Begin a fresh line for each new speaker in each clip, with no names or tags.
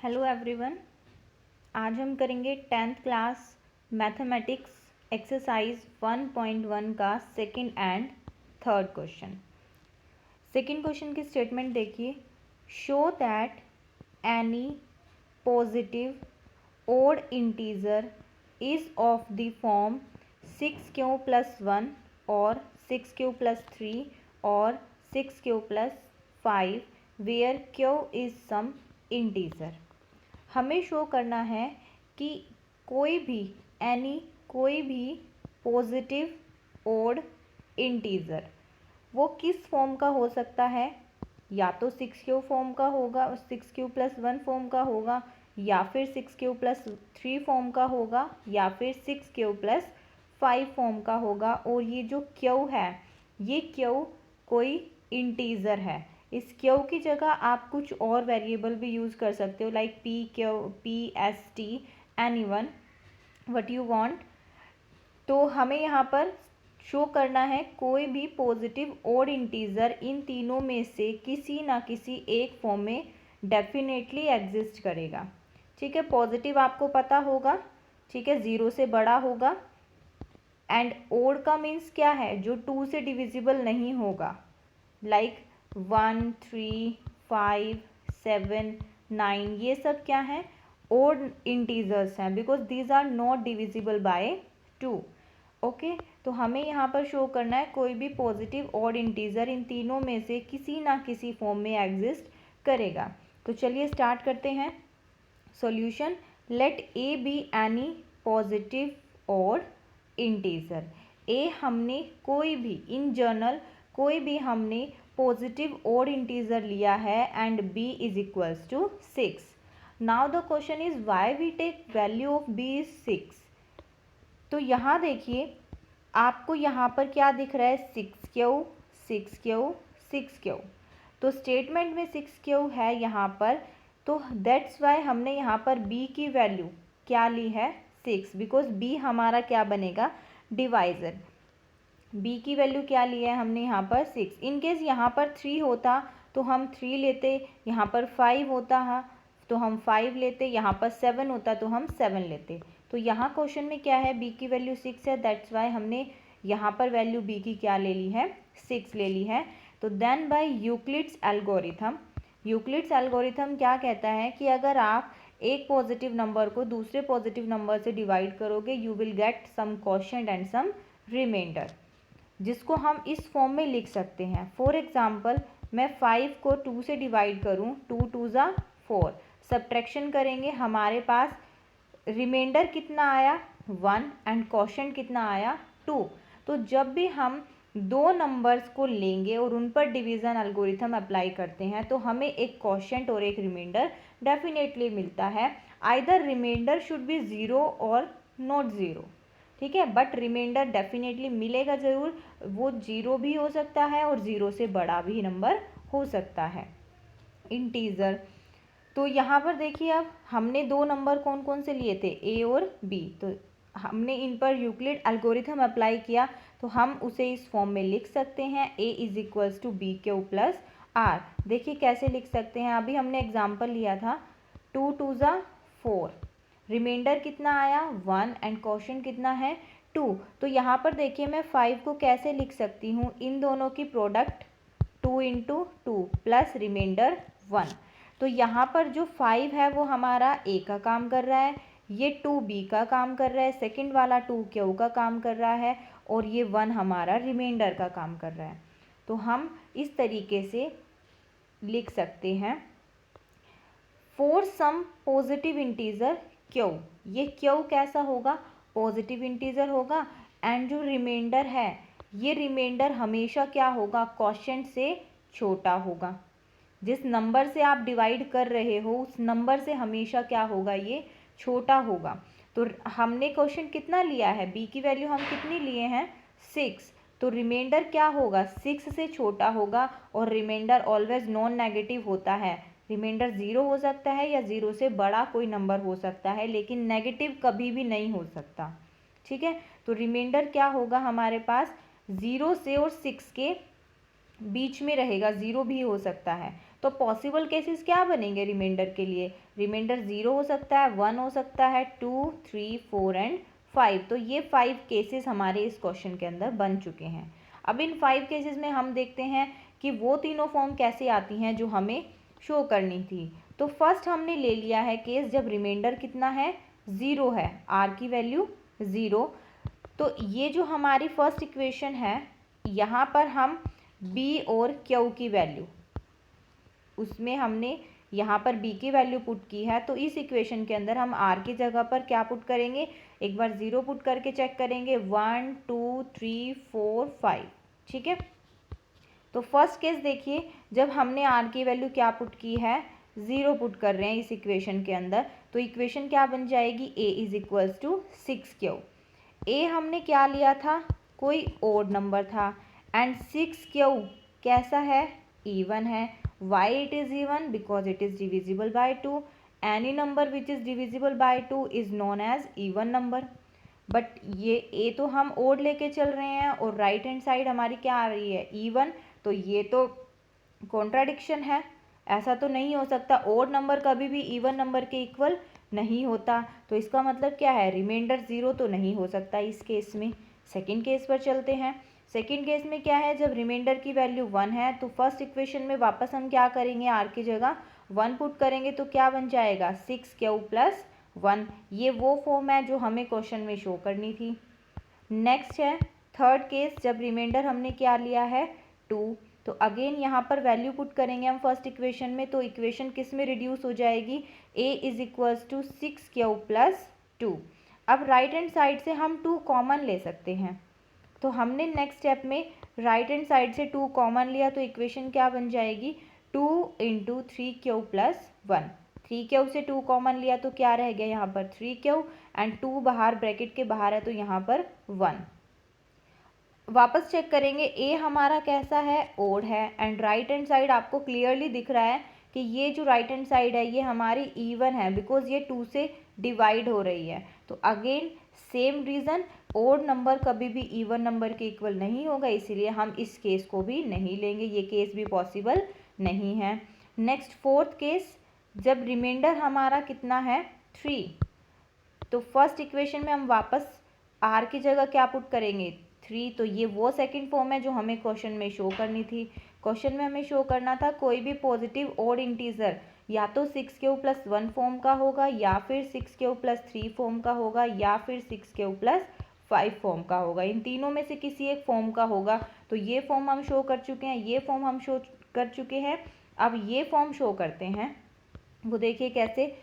Hello everyone. आज हम करेंगे 10th क्लास मैथमेटिक्स एक्सरसाइज 1.1 का second and third question. Second question की स्टेटमेंट देखिए, show that any positive odd integer is of the form 6q + 1 और 6q + 3 और 6q + 5 where q is some integer. हमें show करना है कि कोई भी पॉजिटिव ओड इंटीजर वो किस फॉर्म का हो सकता है, या तो 6q फॉर्म का होगा, 6q + 1 फॉर्म का होगा, या फिर 6q + 3 फॉर्म का होगा, या फिर 6q + 5 फॉर्म का होगा। और ये जो q है, ये q कोई इंटीजर है। इस q की जगह आप कुछ और वेरिएबल भी यूज़ कर सकते हो, like p, q, p, s, t, anyone what you want. तो हमें यहाँ पर शो करना है कोई भी पॉजिटिव ओड इंटीजर इन तीनों में से किसी ना किसी एक फॉर्म में डेफिनेटली एग्जिस्ट करेगा। ठीक है, पॉजिटिव आपको पता होगा, ठीक है, 0 से बड़ा होगा। एंड ओड का मीन्स क्या है, जो 2 से डिविजिबल नहीं होगा, लाइक 1, 3, 5, 7, 9, ये सब क्या है, ओड इंटीजर्स हैं, because these are not divisible by 2। Okay, तो हमें यहाँ पर शो करना है कोई भी पॉजिटिव ओड इंटीजर इन तीनों में से किसी ना किसी फॉर्म में एग्जिस्ट करेगा। तो चलिए स्टार्ट करते हैं। Solution, let A B any positive odd integer. A हमने कोई भी इन जनरल कोई भी हमने पॉजिटिव ओड इंटीजर लिया है and b is equals to 6। Now the question is why we take value of b is 6। तो यहाँ देखिए, आपको यहाँ पर क्या दिख रहा है, 6q 6q 6q। तो स्टेटमेंट में 6q है यहाँ पर, तो दैट्स वाई हमने यहाँ पर b की वैल्यू क्या ली है, 6, बिकॉज b हमारा क्या बनेगा, डिवाइजर। b की वैल्यू क्या लिया है हमने यहाँ पर 6। इनकेस यहाँ पर 3 होता तो हम 3 लेते, यहाँ पर 5 होता है तो हम 5 लेते, यहाँ पर 7 होता तो हम 7 लेते। तो यहाँ क्वेश्चन में क्या है, b की वैल्यू 6 है, दैट्स वाई हमने यहाँ पर वैल्यू b की क्या ले ली है, 6 ले ली है। तो then by Euclid's algorithm, Euclid's algorithm क्या कहता है कि अगर आप एक पॉजिटिव नंबर को दूसरे पॉजिटिव नंबर से डिवाइड करोगे, you will get some quotient and some remainder, जिसको हम इस फॉर्म में लिख सकते हैं। फॉर एग्जाम्पल, मैं 5 को 2 से डिवाइड करूँ, 2 2 ज़ा 4, सब्ट्रैक्शन करेंगे, हमारे पास रिमाइंडर कितना आया 1 एंड क्वोशिएंट कितना आया 2। तो जब भी हम दो नंबर्स को लेंगे और उन पर डिवीज़न एल्गोरिथम अप्लाई करते हैं तो हमें एक क्वोशिएंट और एक रिमाइंडर डेफिनेटली मिलता है। आइदर रिमाइंडर शुड बी 0 और नॉट 0, ठीक है, बट रिमाइंडर डेफिनेटली मिलेगा ज़रूर। वो 0 भी हो सकता है और 0 से बड़ा भी नंबर हो सकता है, इंटीजर। तो यहाँ पर देखिए, अब हमने दो नंबर कौन कौन से लिए थे, a और b, तो हमने इन पर यूक्लिड एल्गोरिथम अप्लाई किया, तो हम उसे इस फॉर्म में लिख सकते हैं, a is equals to B Q plus r। देखिए कैसे लिख सकते हैं, अभी हमने एग्जाम्पल लिया था 2 2 ज़ा 4, रिमाइंडर कितना आया 1 एंड क्वोशिएंट कितना है 2। तो यहाँ पर देखिए मैं 5 को कैसे लिख सकती हूँ, इन दोनों की प्रोडक्ट 2 × 2 प्लस रिमाइंडर 1। तो यहाँ पर जो 5 है वो हमारा a का काम कर रहा है, ये 2 b का काम कर रहा है, सेकंड वाला 2 q का काम कर रहा है, और ये 1 हमारा रिमाइंडर का काम कर रहा है। तो हम इस तरीके से लिख सकते हैं, for some positive integer q, ये q कैसा होगा, पॉजिटिव इंटीजर होगा, एंड जो रिमाइंडर है ये रिमाइंडर हमेशा क्या होगा, क्वोशिएंट से छोटा होगा। जिस नंबर से आप डिवाइड कर रहे हो उस नंबर से हमेशा क्या होगा, ये छोटा होगा। तो हमने क्वोशिएंट कितना लिया है, b की वैल्यू हम कितनी लिए हैं 6, तो रिमाइंडर क्या होगा 6 से छोटा होगा, और रिमाइंडर ऑलवेज नॉन नेगेटिव होता है। रिमाइंडर 0 हो सकता है या 0 से बड़ा कोई नंबर हो सकता है, लेकिन नेगेटिव कभी भी नहीं हो सकता, ठीक है। तो रिमाइंडर क्या होगा हमारे पास 0 से और 6 के बीच में रहेगा, ज़ीरो भी हो सकता है। तो पॉसिबल केसेस क्या बनेंगे रिमाइंडर के लिए? रिमाइंडर 0 हो सकता है, 1 हो सकता है, 2, 3, 4 एंड 5। तो ये 5 केसेस हमारे इस क्वेश्चन के अंदर बन चुके हैं। अब इन 5 केसेस में हम देखते हैं कि वो तीनों फॉर्म कैसे आती हैं जो हमें शो करनी थी। तो फर्स्ट हमने ले लिया है केस जब रिमाइंडर कितना है? 0 है, आर की वैल्यू 0। तो ये जो हमारी फर्स्ट इक्वेशन है, यहाँ पर हम बी और क्यू की वैल्यू, उसमें हमने यहाँ पर बी की वैल्यू पुट की है। तो इस इक्वेशन के अंदर हम आर की जगह पर क्या पुट करेंगे? एक बार 0 पुट करके चेक करेंगे। 1, 2, 3, 4, 5। ठीक है। तो फर्स्ट केस देखिए, जब हमने आर की वैल्यू क्या पुट की है? 0 पुट कर रहे हैं इस इक्वेशन के अंदर। तो इक्वेशन क्या बन जाएगी? A is equals to 6Q। ए हमने क्या लिया था? कोई ओड नंबर था। एंड 6Q कैसा है? इवन है। Why it is even? Because it is divisible by 2। Any number which is divisible by 2 is known as even number. But ये ए तो हम ओड लेके चल रहे हैं और राइट हैंड साइड हमारी क्या आ रही है? इवन। तो ये तो कॉन्ट्राडिक्शन है, ऐसा तो नहीं हो सकता। ओड नंबर कभी भी इवन नंबर के इक्वल नहीं होता। तो इसका मतलब क्या है? रिमाइंडर 0 तो नहीं हो सकता इस केस में। सेकंड केस पर चलते हैं। सेकंड केस में क्या है? जब रिमाइंडर की वैल्यू 1 है तो फर्स्ट इक्वेशन में वापस हम क्या करेंगे? आर की जगह 1 पुट करेंगे तो क्या बन जाएगा? 6Q plus 1। ये वो फॉर्म है जो हमें क्वेश्चन में शो करनी थी। नेक्स्ट है थर्ड केस, जब रिमाइंडर हमने क्या लिया है? 2। तो अगेन यहाँ पर वैल्यू पुट करेंगे हम फर्स्ट इक्वेशन में। तो इक्वेशन किस में रिड्यूस हो जाएगी? A is equals to 6Q plus 2। अब राइट हैंड साइड से हम 2 कॉमन ले सकते हैं। तो हमने नेक्स्ट स्टेप में राइट हैंड साइड से 2 कॉमन लिया तो इक्वेशन क्या बन जाएगी? 2 इंटू 3Q प्लस 1। 3Q से 2 कॉमन लिया तो क्या रह गया यहाँ पर? 3Q। एंड 2 बाहर ब्रैकेट के बाहर है तो यहाँ पर 1। वापस चेक करेंगे, ए हमारा कैसा है? ओड है। एंड राइट हैंड साइड आपको क्लियरली दिख रहा है कि ये जो राइट हैंड साइड है ये हमारी इवन है, बिकॉज ये 2 से डिवाइड हो रही है। तो again same reason, odd number कभी भी इवन नंबर के इक्वल नहीं होगा, इसीलिए हम इस केस को भी नहीं लेंगे, ये केस भी पॉसिबल नहीं है। नेक्स्ट फोर्थ केस, जब रिमाइंडर हमारा कितना है? 3। तो फर्स्ट इक्वेशन में हम वापस आर की जगह क्या पुट करेंगे? 3। तो ये वो सेकंड फॉर्म है जो हमें क्वेश्चन में शो करनी थी। क्वेश्चन में हमें शो करना था कोई भी पॉजिटिव ओड इंटीजर या तो 6Q प्लस 1 फॉर्म का होगा, या फिर 6Q प्लस 3 फॉर्म का होगा, या फिर 6Q प्लस 5 फॉर्म का होगा। इन तीनों में से किसी एक फॉर्म का होगा। तो ये फॉर्म हम शो कर चुके हैं, ये फॉर्म हम शो कर चुके हैं। अब ये फॉर्म शो करते हैं, वो देखिए कैसे।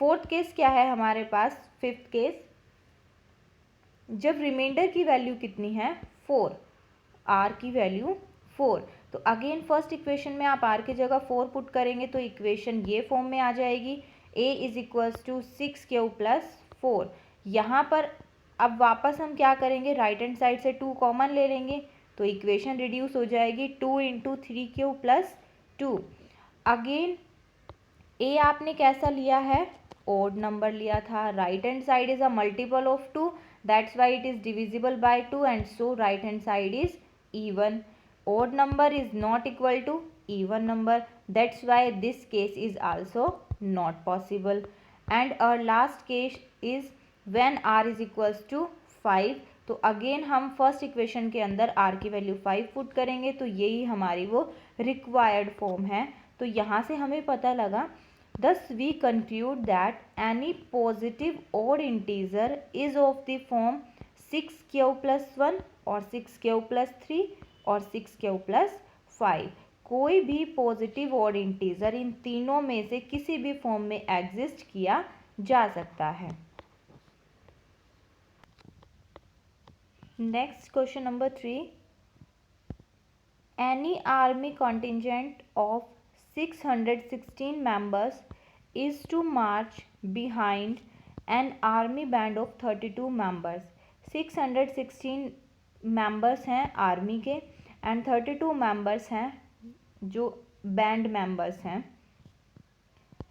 फोर्थ केस क्या है हमारे पास? फिफ्थ केस, जब रिमाइंडर की वैल्यू कितनी है? 4। आर की वैल्यू 4। तो अगेन फर्स्ट इक्वेशन में आप आर की जगह 4 पुट करेंगे तो इक्वेशन ये फॉर्म में आ जाएगी। A is equals to 6Q plus 4। यहाँ पर अब वापस हम क्या करेंगे? राइट हैंड साइड से 2 कॉमन ले लेंगे तो इक्वेशन रिड्यूस हो जाएगी 2 इंटू 3Q प्लस 2। अगेन ए आपने कैसा लिया है? ओड नंबर लिया था। Right hand side is a multiple of 2, that's why it is divisible by 2 and so right hand side is even. Odd number is not equal to even number, that's why this case is also not possible. And our last case is when r is equals to 5. तो again हम first equation के अंदर r की value 5 put करेंगे तो यही हमारी वो रिक्वायर्ड फॉर्म है। तो यहाँ से हमें पता लगा, thus we conclude that any positive odd integer is of the form 6Q plus 1 और 6Q प्लस 3 और 6Q प्लस 5। कोई भी पॉजिटिव ऑड इंटीजर इन तीनों में से किसी भी फॉर्म में एग्जिस्ट किया जा सकता है। Next question number 3, any army contingent of 616 members is to march behind an army band of 32 members. 616 members हैं आर्मी के एंड 32 मेंबर्स हैं जो बैंड मेंबर्स हैं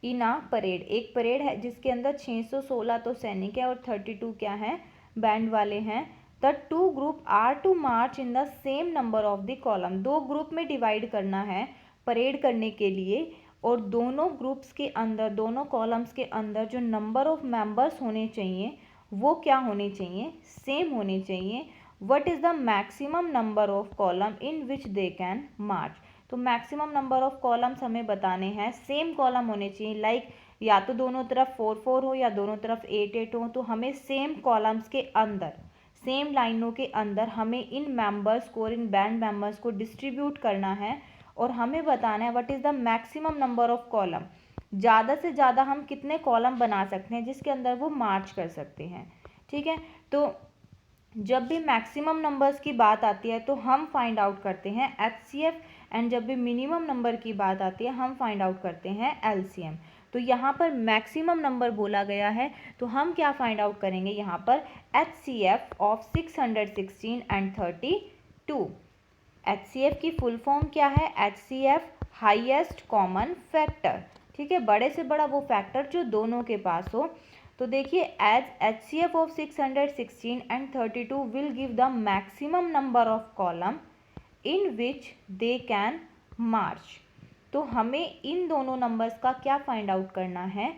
इन आ परेड। एक परेड है जिसके अंदर 616 तो सैनिक है और 32 क्या हैं? बैंड वाले हैं। The two group are to march in the same number of the column. दो ग्रुप में डिवाइड करना है परेड करने के लिए, और दोनों ग्रुप्स के अंदर, दोनों कॉलम्स के अंदर जो नंबर ऑफ मेंबर्स होने चाहिए वो क्या होने चाहिए, सेम होने चाहिए। What is the maximum number of column in which they can march. तो मैक्सिमम नंबर ऑफ कॉलम्स हमें बताने हैं, सेम कॉलम होने चाहिए, लाइक या तो दोनों तरफ 4 4 हो या दोनों तरफ 8 8 हो। तो हमें सेम कॉलम्स के अंदर, सेम लाइनों के अंदर हमें इन मेंबर्स को, इन बैंड मेंबर्स को डिस्ट्रीब्यूट करना है, और हमें बताना है what is the maximum number of column. ज़्यादा से ज़्यादा हम कितने कॉलम बना सकते हैं जिसके अंदर वो मार्च कर सकते हैं। ठीक है, तो जब भी मैक्सिमम नंबर्स की बात आती है तो हम फाइंड आउट करते हैं HCF, एंड जब भी मिनिमम नंबर की बात आती है हम फाइंड आउट करते हैं LCM। तो यहाँ पर मैक्सिमम नंबर बोला गया है, तो हम क्या फाइंड आउट करेंगे यहाँ पर, HCF ऑफ 616 एंड 32। HCF की फुल फॉर्म क्या है, HCF हाईएस्ट कॉमन फैक्टर। ठीक है, बड़े से बड़ा वो फैक्टर जो दोनों के पास हो। तो देखिए, as HCF of 616 and 32 will give the maximum number of column in which they can march. तो हमें इन दोनों नंबर्स का क्या फाइंड आउट करना है,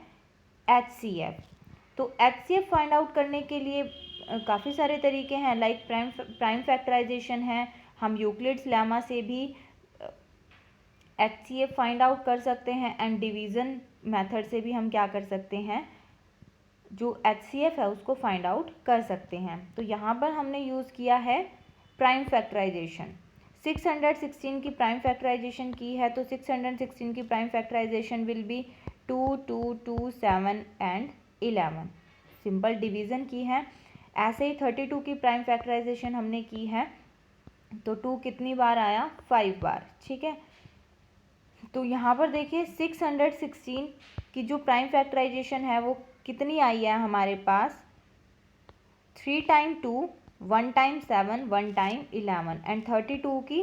HCF। तो HCF फाइंड आउट करने के लिए काफ़ी सारे तरीके हैं, लाइक प्राइम फैक्टराइजेशन है, हम यूक्लिड्स लेमा से भी HCF फाइंड आउट कर सकते हैं, एंड डिवीज़न मेथड से भी हम क्या कर सकते हैं, जो HCF है उसको फाइंड आउट कर सकते हैं। तो यहाँ पर हमने यूज़ किया है प्राइम फैक्टराइजेशन। 616 की प्राइम फैक्टराइजेशन की है, तो 616 की prime factorization will be 2 2 2 7 and 11। Simple division की है। ऐसे ही 32 की प्राइम फैक्टराइजेशन हमने की है, तो 2 कितनी बार आया, 5 बार। ठीक है, तो यहाँ पर देखिए 616 की जो प्राइम फैक्टराइजेशन है वो कितनी आई है हमारे पास, 3 टाइम 2, 1 टाइम 7, 1 टाइम 11, एंड 32 की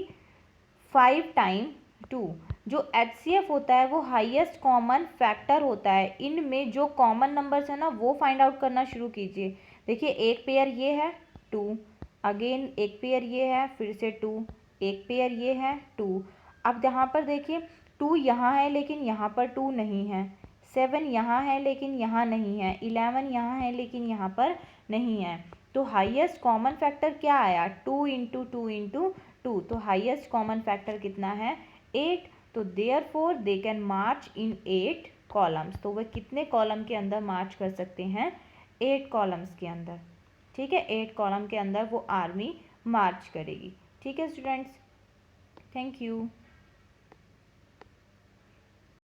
5 टाइम 2। जो HCF होता है वो हाईएस्ट कॉमन फैक्टर होता है। इनमें जो कॉमन नंबर्स है ना वो फाइंड आउट करना शुरू कीजिए। देखिए, एक पेयर ये है 2, अगेन एक पेयर ये है, फिर से 2, एक पेयर ये है 2। अब यहाँ पर देखिए 2 यहाँ है लेकिन यहाँ पर 2 नहीं है, 7 यहाँ है लेकिन यहाँ नहीं है, 11 यहाँ है लेकिन यहाँ पर नहीं है। तो हाईएस्ट कॉमन फैक्टर क्या आया, 2 इंटू 2 इंटू 2। तो हाईएस्ट कॉमन फैक्टर कितना है, 8। तो therefore they can March in 8 columns. तो वह कितने कॉलम के अंदर मार्च कर सकते हैं, 8 कॉलम्स के अंदर। ठीक है, 8 कॉलम के अंदर वो आर्मी मार्च करेगी। ठीक है स्टूडेंट्स, थैंक यू।